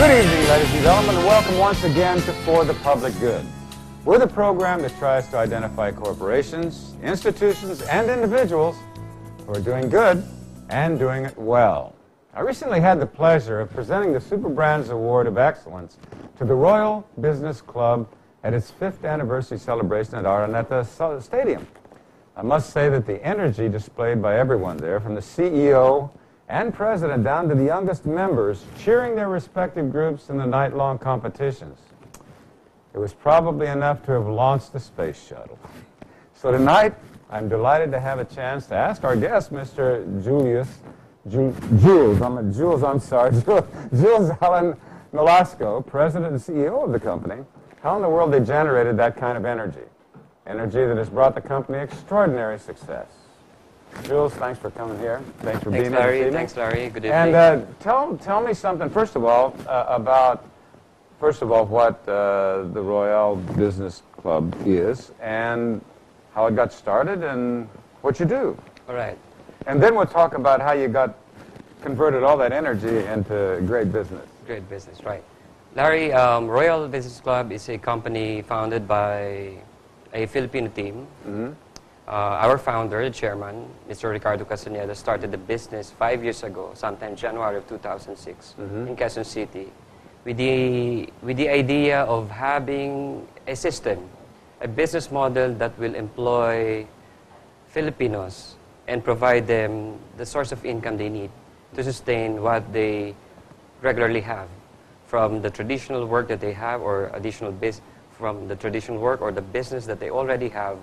Good evening, ladies and gentlemen, and welcome once again to For the Public Good. We're the program that tries to identify corporations, institutions, and individuals who are doing good and doing it well. I recently had the pleasure of presenting the Superbrands Award of Excellence to the Royal Business Club at its 5th anniversary celebration at Araneta Stadium. I must say that the energy displayed by everyone there, from the CEO and president down to the youngest members, cheering their respective groups in the night-long competitions. It was probably enough to have launched the space shuttle. So tonight, I'm delighted to have a chance to ask our guest, Mr. Jules Allen Nolasco, president and CEO of the company, how in the world they generated that kind of energy that has brought the company extraordinary success. Jules, thanks for coming here. Thanks for being here this evening. Thanks, Larry. Good evening. And tell me something, first of all, about what the Royal Business Club is and how it got started and what you do. All right. And then we'll talk about how you converted all that energy into great business. Great business, right. Larry, Royal Business Club is a company founded by a Filipino team. Mm-hmm. Our founder, the chairman, Mr. Ricardo Castaneda, started the business 5 years ago, sometime January of 2006, in Quezon City, with the idea of having a system, a business model that will employ Filipinos and provide them the source of income they need to sustain what they regularly have from the traditional work that they have, or from the traditional work or the business that they already have.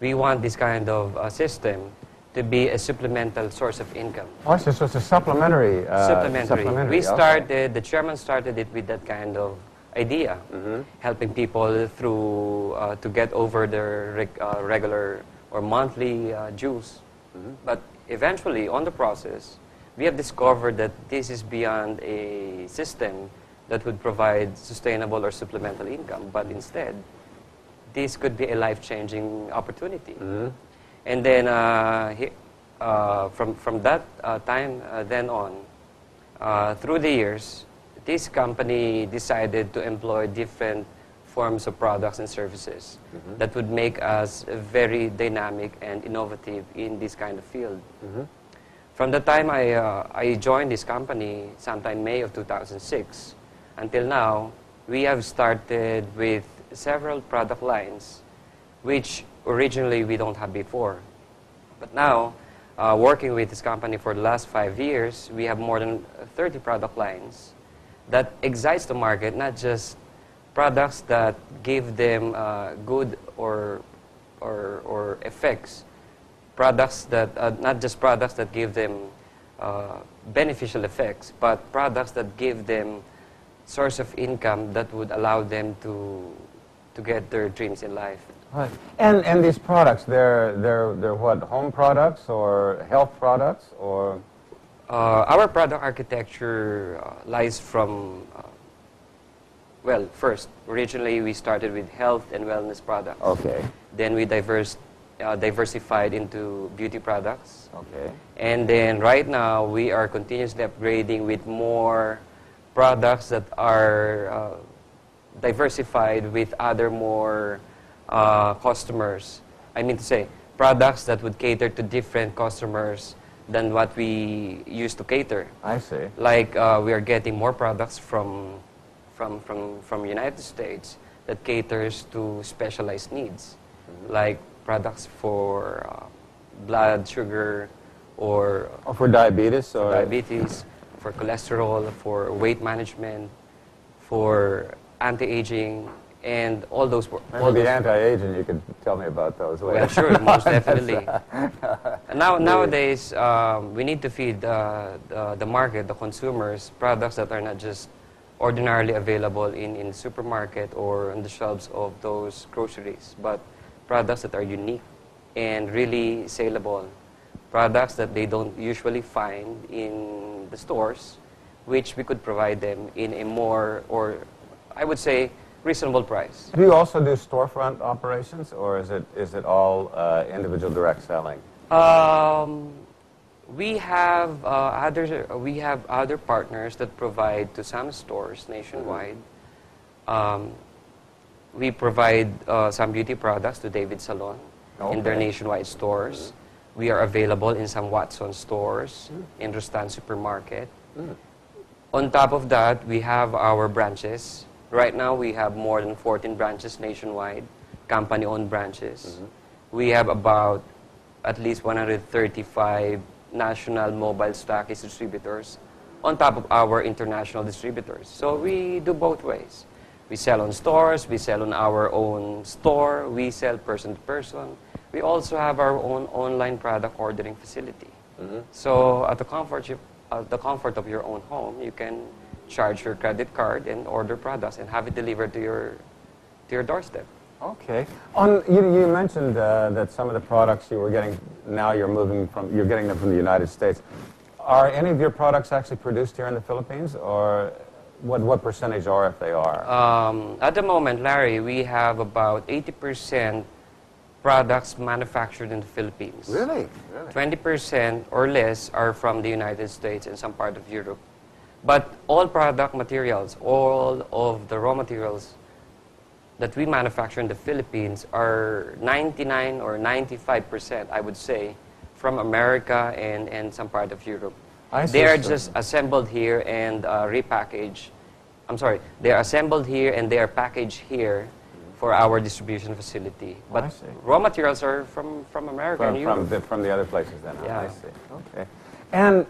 We want this kind of system to be a supplemental source of income. Oh, so it's a supplementary. The chairman started it with that kind of idea, helping people through to get over their regular or monthly dues. But eventually, on the process, we have discovered that this is beyond a system that would provide sustainable or supplemental income, but instead, this could be a life-changing opportunity. And then from that time then on, through the years, this company decided to employ different forms of products and services that would make us very dynamic and innovative in this kind of field. From the time I joined this company, sometime May of 2006, until now, we have started with several product lines, which originally we don't have before. But now, working with this company for the last 5 years, we have more than 30 product lines that excites the market, not just products that give them good or effects, products that not just products that give them beneficial effects, but products that give them source of income that would allow them to get their dreams in life. Right. And these products, they're what, home products or health products or? Our product architecture lies from, first, originally we started with health and wellness products. Okay. Then we diversified into beauty products. Okay. And then right now we are continuously upgrading with more products that are diversified with other more customers. I mean to say, products that would cater to different customers than what we used to cater. I see. Like we are getting more products from United States that caters to specialized needs, like products for blood sugar or for diabetes or diabetes, for cholesterol, for weight management, for anti-aging, and all those. For the anti-aging, you could tell me about those. Well, sure, most definitely. Nowadays, we need to feed the market, the consumers, products that are not just ordinarily available in supermarket or on the shelves of those groceries, but products that are unique and really saleable. Products that they don't usually find in the stores, which we could provide them in a more, or I would say, reasonable price. Do you also do storefront operations, or is it all individual direct selling? We have other partners that provide to some stores nationwide. We provide some beauty products to David Salon in their nationwide stores. We are available in some Watson stores, in Rustan Supermarket. On top of that, we have our branches. Right now, we have more than 14 branches nationwide, company-owned branches. We have about at least 135 national mobile stockist distributors on top of our international distributors. So we do both ways. We sell on stores, we sell on our own store, we sell person to person. We also have our own online product ordering facility. So at the comfort of your own home, you can charge your credit card and order products and have it delivered to your doorstep. Okay. You mentioned that some of the products you were getting, now you're getting them from the United States. Are any of your products actually produced here in the Philippines, or what percentage are, if they are? At the moment, Larry, we have about 80% products manufactured in the Philippines. Really? 20% or less are from the United States and some part of Europe. But all product materials, all of the raw materials that we manufacture in the Philippines are 99 or 95%, I would say, from America and some part of Europe. They are just assembled here and repackaged. I'm sorry, they are assembled here and they are packaged here for our distribution facility. But raw materials are from America and Europe. From the other places then. Yeah. I see. Okay. And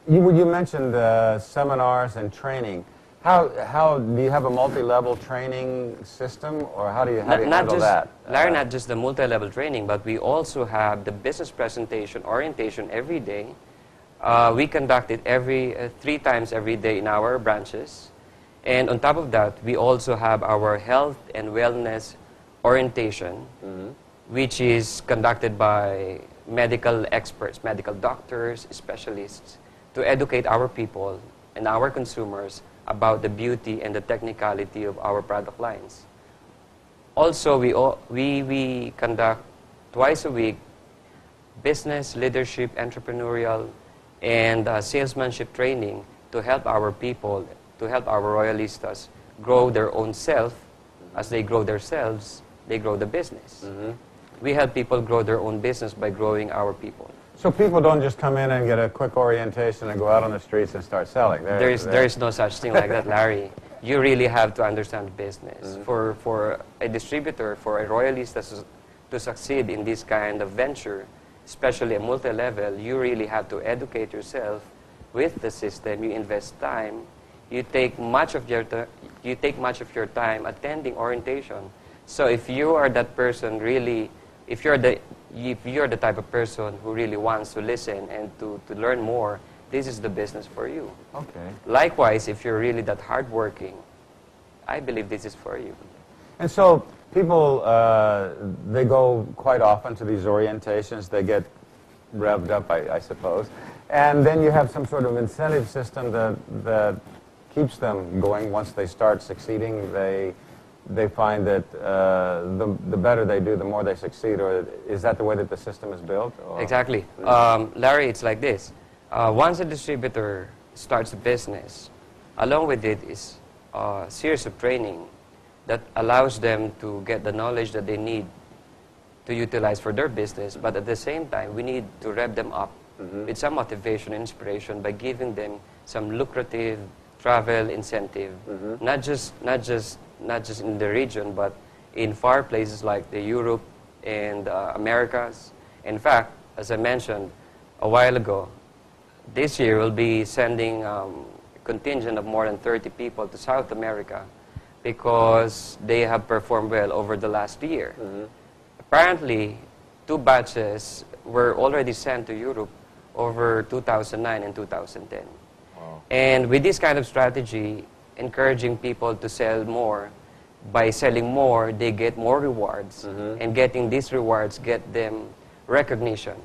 you mentioned seminars and training. How do you have a multi-level training system, or how do you handle that? Larry, not just the multi-level training, but we also have the business presentation orientation every day. We conduct it 3 times every day in our branches. And on top of that, we also have our health and wellness orientation, which is conducted by medical experts, medical doctors, specialists, to educate our people and our consumers about the beauty and the technicality of our product lines. Also, we conduct twice a week business, leadership, entrepreneurial, and salesmanship training to help our people, to help our Royalistas grow their own self. As they grow themselves, they grow the business. We help people grow their own business by growing our people. So people don't just come in and get a quick orientation and go out on the streets and start selling. There is no such thing like that, Larry. You really have to understand business. For a distributor, for a Royalista to succeed in this kind of venture, especially a multi-level, you really have to educate yourself with the system. You invest time. You take much of your time attending orientation. So if you are that person really, if you're the type of person who really wants to listen and to learn more, this is the business for you. Okay. Likewise, if you're really that hardworking, I believe this is for you. And so people, they go quite often to these orientations. They get revved up, I suppose. And then you have some sort of incentive system that keeps them going. Once they start succeeding, they find that the better they do, the more they succeed. Or is that the way that the system is built? Or? Exactly. Larry, it's like this. Once a distributor starts a business, along with it is a series of training that allows them to get the knowledge that they need to utilize for their business. But at the same time, we need to rev them up with some motivation and inspiration by giving them some lucrative travel incentive, not just in the region, but in far places like the Europe and Americas. In fact, as I mentioned a while ago, this year we'll be sending a contingent of more than 30 people to South America because they have performed well over the last year. Apparently, 2 batches were already sent to Europe over 2009 and 2010. Wow. And with this kind of strategy, encouraging people to sell more, by selling more, they get more rewards, and getting these rewards get them recognition.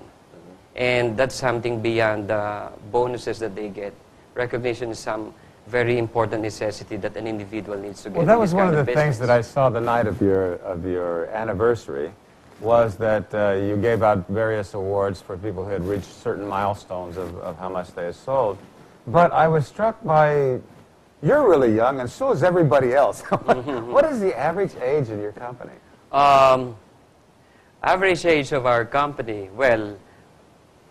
And that's something beyond the bonuses that they get. Recognition is some very important necessity that an individual needs to get. Well, that was one of the things that I saw the night of your anniversary. was that you gave out various awards for people who had reached certain milestones of how much they had sold. But I was struck by, you're really young, and so is everybody else. What is the average age of your company? Average age of our company, well,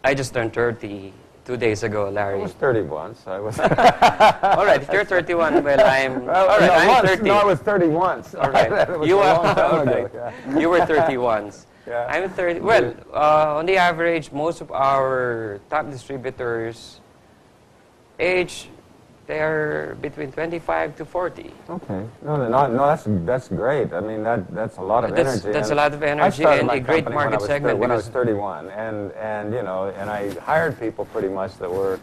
I just turned 30 2 days ago, Larry. I was 31, so I was... All right, if you're 31, well, Well, all right, no, I'm once, 30. No, I was 30 once. All right. That was You a are, long time all ago, right. yeah. You were 30 once. Yeah. I'm 30. Well, on the average, most of our top distributors age, they're between 25 to 40. Okay. No, that's great. I mean, that's a lot of energy. That's a And lot of I energy started and my a great company market segment. when I was 31, and you know, and I hired people pretty much that were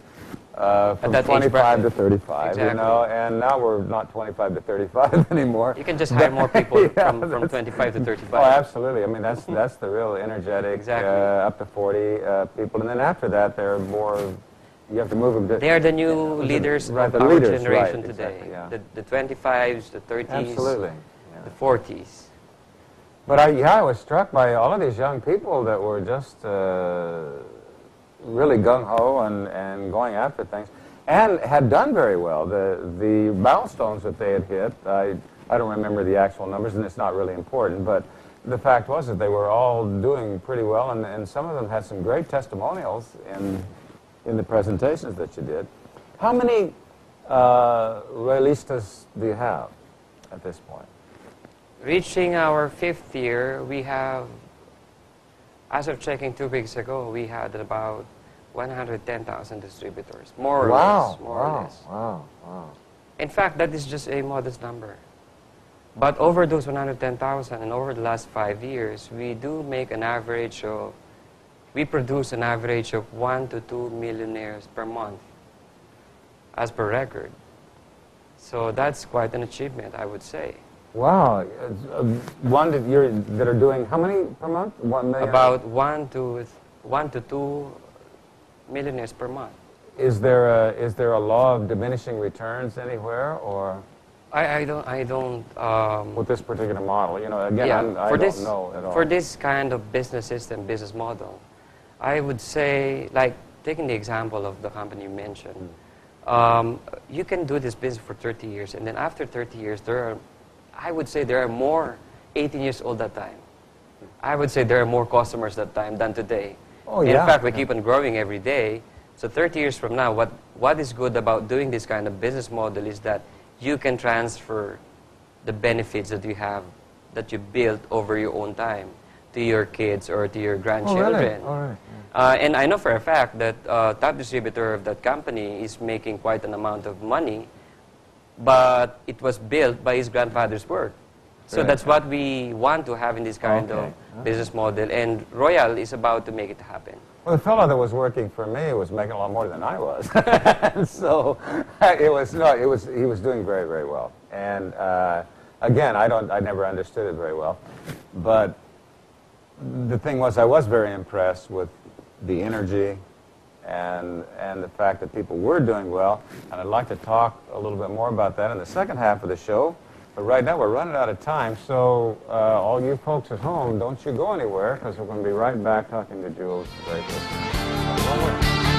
from that age 25 to bracket. 35, Exactly. you know, and now we're not 25 to 35 anymore. You can just hire more people Yeah, from 25 to 35. Oh, absolutely. I mean, that's the real energetic, Exactly. up to 40 people, and then after that, they're more. You have to move them to. They are the new leaders Right, of the our leaders, generation right, today. exactly, yeah. The 25s, the 30s, Absolutely. the 40s. But I was struck by all of these young people that were just really gung-ho and going after things, and had done very well. The milestones that they had hit, I don't remember the actual numbers, and it's not really important, but the fact was that they were all doing pretty well, and some of them had some great testimonials in the presentations that you did. How many Royalistas do you have at this point? Reaching our 5th year, we have, as of checking 2 weeks ago, we had about 110,000 distributors, more or less. More or less. Wow. In fact, that is just a modest number. But over those 110,000 and over the last 5 years, we do make an average of, we produce an average of 1 to 2 millionaires per month, as per record. So that's quite an achievement, I would say. Wow. One that are doing how many per month? 1 million? About 1 to 2 millionaires per month. Is there a law of diminishing returns anywhere, or I don't. with this particular model? You know, again, Yeah, I don't know at all. for this kind of business system, business model, I would say, like taking the example of the company you mentioned, you can do this business for 30 years, and then after 30 years, I would say there are more 18 years old that time. I would say there are more customers that time than today. Oh, And yeah. in fact, we keep on growing every day. So 30 years from now, what is good about doing this kind of business model is that you can transfer the benefits that you have, that you built over your own time, to your kids or to your grandchildren. Oh, really? All right. And I know for a fact that top distributor of that company is making quite an amount of money, but it was built by his grandfather's work. So Right. that's what we want to have in this kind of business model, and Royal is about to make it happen. Well, the fellow that was working for me was making a lot more than I was, so he was doing very, very well. And again, I never understood it very well, but the thing was, I was very impressed with the energy and the fact that people were doing well, and I'd like to talk a little bit more about that in the second half of the show. But right now we're running out of time, so all you folks at home, don't you go anywhere, because we're going to be right back talking to Jules very quickly. One more.